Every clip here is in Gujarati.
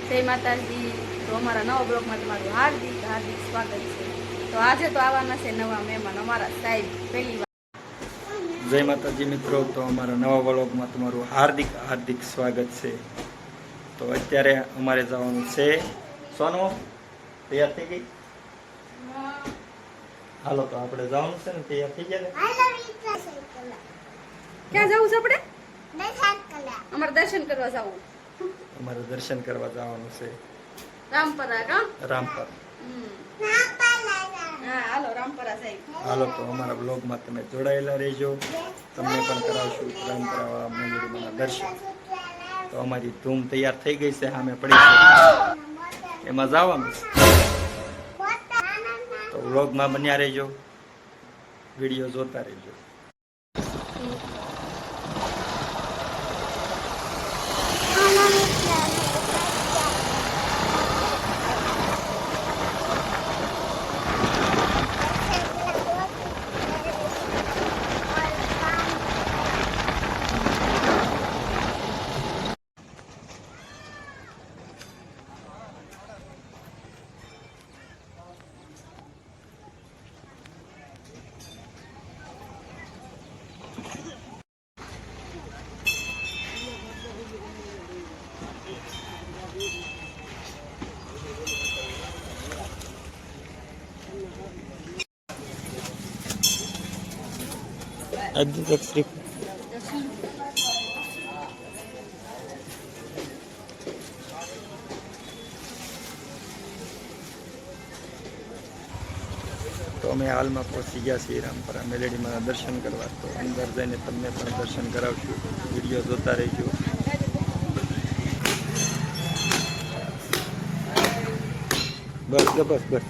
જય માતાજી। તો અમારા નવા બ્લોગમાં તમારું હાર્દિક હાર્દિક સ્વાગત છે। તો આજે તો આવવાના છે નવા મહેમાન અમારા સાહેબ પહેલી વાર। જય માતાજી મિત્રો, તો અમારા નવા વ્લોગમાં તમારું હાર્દિક હાર્દિક સ્વાગત છે। તો અત્યારે અમારે જવાનું છે સોનો તૈયાર થઈ ગઈ? હાલો તો આપણે જવાનું છે ને, તૈયાર થઈ ગયા? ક્યાં જવું છે આપણે? અમારે દર્શન કરવા જવું। અમારે દર્શન કરવા જવાનું છે રામપરા કા? રામપર। હા હાલો રામપરા સાહેબ। હાલો તો અમારા બ્લોગમાં તમે જોડાયેલા રહેજો, તમને પણ કરાવશું રામપરાવાળા મંદિરના દર્શન। તો અમારી ધૂમ તૈયાર થઈ ગઈ છે, સામે પડી છે, એમાં જવાનું છે। તો વ્લોગમાં બન્યા રહેજો, વિડીયો જોતા રહેજો। તો અમે હાલમાં પહોંચી ગયા છીએ રામપરા મેલેડીમાં દર્શન કરવા। તો અંદર જઈને તમને પણ દર્શન કરાવશું, વિડીયો જોતા રહેજો। બસ બસ બસ।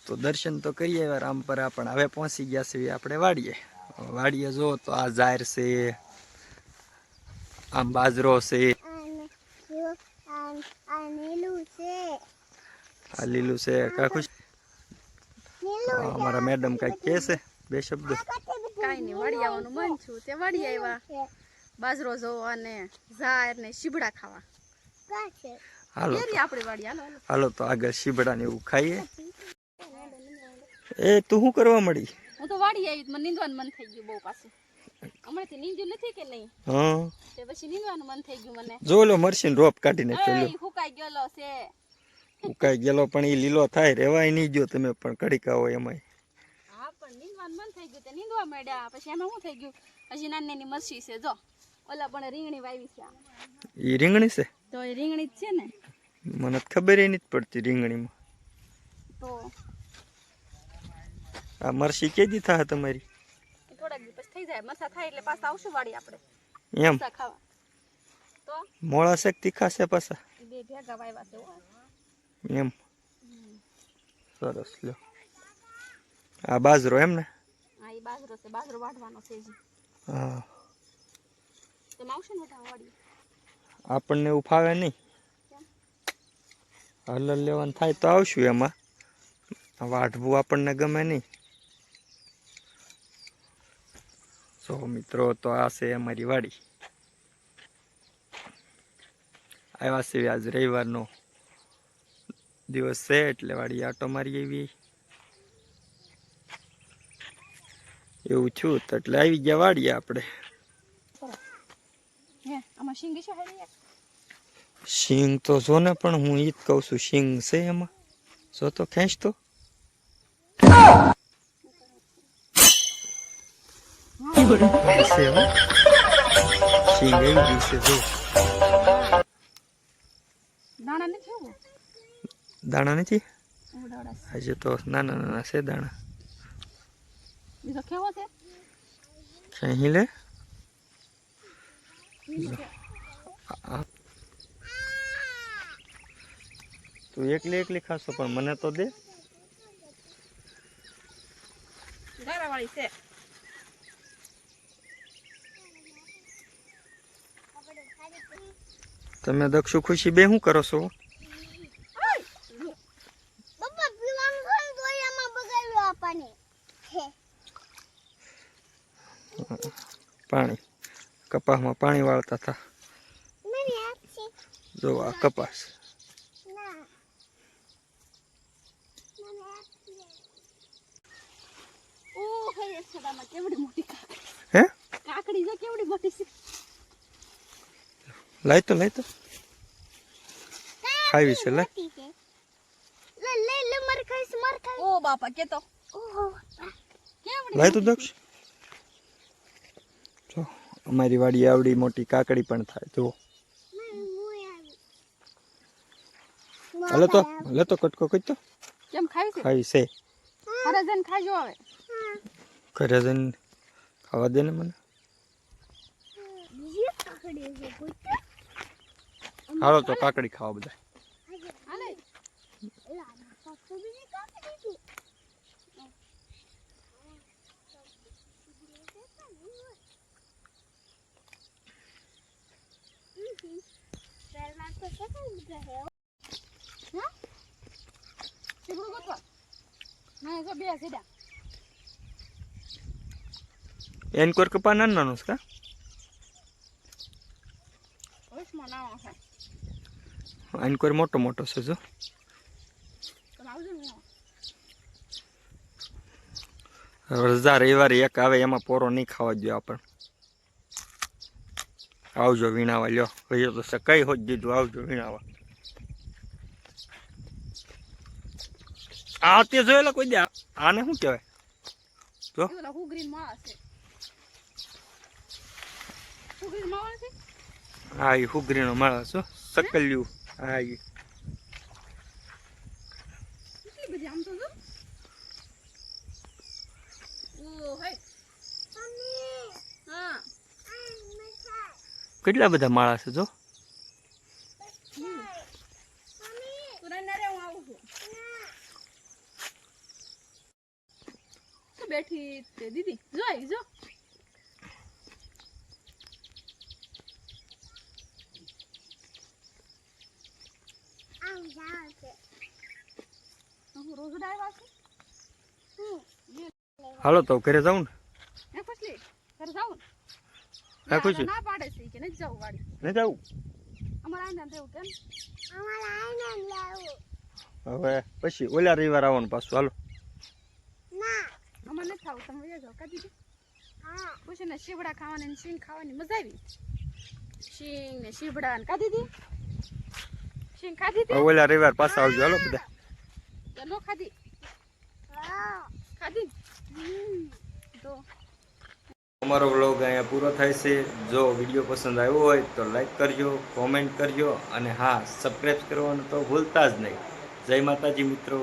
તો દર્શન તો કરીએ રામપરા, પણ હવે પહોંચી ગયા છીએ આપણે વાડીએ। વાડીએ જો તો આ જાહેર છે, આમ બાજરો છે, આ લીલું છે। કાકુ અમારા મેડમ કઈક કે છે, બે શબ્દ? કાઈ નહીં, વાડી આવવાનું મન છું તે વાડી આવ્યા। બાજરો જોવા અને ઝાર ને શીબડા ખાવા। હાલો આપણે વાડી હાલો હાલો તો આગળ શીબડા ને એવું ખાઈએ। એ તું શું કરવા મળી? હું તો વાડી આવી, મને નીંદવાનું મન થઈ ગયું બહુ પાછું। હમણાંથી નીંદ્યું નથી કે નહીં? હા, તે પછી નીંદવાનું મન થઈ ગયું મને। જો લો મરસીન રોપ કાઢીને પેલો હુકાઈ ગયેલો છે। ઉકાઈ ગયેલો પણ એ લીલો થાય, રેવાય નહીં ગયો તમે પણ કડીકા હોય એમાંય। હા પણ નીંદવાનું મન થઈ ગયું તે નીંદવા માંડ્યા, પછી એમાં શું થઈ ગયું, હજી નાની નાની મરસી છે જો ઓલા પણ રીંગણી વાવી છે આ. એ રીંગણી છે તો એ રીંગણી જ છે ને મને તો ખબર ય નથી પડતી રીંગણીમાં. તો આ મરસી કેદી થાય તમારી? એ થોડાક દિવસ થઈ જાય મરસા થાય એટલે પાછા આવશું વાડી આપણે એમ મરસા ખાવા. તો મોળા શેક તીખા છે પાછા એ બે ભેગા વાવ્યા છે હો. એમ સરસ લ્યો. આ બાજરો એમ ને? હા એ બાજરો છે બાજરો વાઢવાનો છે હજી. હા તમે આવશો ને વઢાવા વાડી? આપણને એવું ફાવે નહીં. હલર લેવાનું થાય તો આવશું એમાં. વાઢવું આપણને ગમે નહીં. સો મિત્રો તો આ છે અમારી વાડી. આવ્યા છે આજ રવિવારનો દિવસ છે એટલે વાડી આટો મારી આવી એવું છું તો એટલે આવી ગયા વાડીએ આપણે. હે આમાં શીંગી છે હારી યાર. શીંગ તો જો ને પણ હું ઈ જ કહું છું શીંગ છે એમાં. જો તો ખેંચ તો છે હો. શીંગ આવી ગઈ છે જો. દાણા નથી આવો દાણા નથી ઉડાડા આજે તો નાના નાના છે દાણા. બીજો કેવો છે ખેંચી લે. તું એકલી એકલી ખાશો પણ મને તો દે. ગારાવાળી છે. તમે દક્ષુ ખુશી બે શું કરો છો? પપ્પા પીવાનું છે તો એમાં બગાડ્યું આપણને. પાણી કપાસમાં પાણી વાળતા હતા. મને આપશે જો આ કપાસ ના મને આપશે. ઓ હે સદામાં કેવડી મોટી કાકડી. હે કાકડી જો કેવડી મોટી છે. લાય તો ખાવી છે લે. લે લે લે મર ખાઈશ મર ખાઈશ. ઓ બાપા કે તો ઓહો કેવડી લાય તો દક્ષ. જો અમારી વાડી આવડી મોટી કાકડી પણ થાય જો. હાલે તો કટકો કઈ તો કેમ ખાવી છે ખાવી છે. અરે જન ખાજો હવે. ઘરે જઈને ખાવા દે ને મને. બીજી કાકડી છે કોઈ હાલો તો કાકડી ખાવા બધા. હાલે બીજી કાકડી છે. પહેલા તો કેટલા બધા હે. હા શીગડું ગોતવા ના જો બે સીધા એન કોર કપા નાનું છે કા? ઓસમાં નાવા છે એન કોર મોટો મોટો છે જો. તમે આવજો ને રજા રવિવારે એક આવે એમાં પોરો નહીં ખાવા જોઈએ આપણને. આવજો વીણાવા લ્યો ભાઈ તો કઈ હોજ દીધું આવજો વીણાવા. આ તે જોયેલા કોઈ દે આને શું કહેવાય જો? પેલા હુગ્રીન માળા છે. હુગ્રીન માળા છે. હા એ હુગરીનો માળા છો સકલ્યું. હા એ કેટલી બધી આમ તો જો. ઓ હે હા કેટલા બધા માળા છે જો. તું ના રે હું આવું છું. તો બેઠી તે દીદી જોઈ જો. આમ જાવ છે. હું રોજ ડાયવા છે. હાલો તો ઘરે જાઉં ને. હે ખુશલી ઘરે જાવ ને. હા ખુશી ના પાડે છે કે નથી જવું વાડી. નહીં જાઉં અમારા આંધા રહેવું કેમ અમારા આઈને લાવો. હવે પછી ઓલા રવિવાર આવવાનું પાછું હાલો. ના અમારે નથી ખાવું તમે વયા જાઓ કાઢી દે. હા ખુશીને શીવડા ખાવાની ને શીંગ ખાવાની મજા આવી. શીંગ ને શીવડા ને ખાધી હતી. શીંગ ખાધી હતી હવે ઓલા રવિવાર પાછા આવજો હાલો બધા. કે નો ખાધી હા ખાધી ને? તો અમારો વ્લોગ અહીંયા પૂરો થાય છે. જો વિડીયો પસંદ આવ્યો હોય તો લાઈક કરજો, કોમેન્ટ કરજો અને હા, સબસ્ક્રાઈબ કરવાનું તો ભૂલતા જ નહીં. જય માતાજી મિત્રો.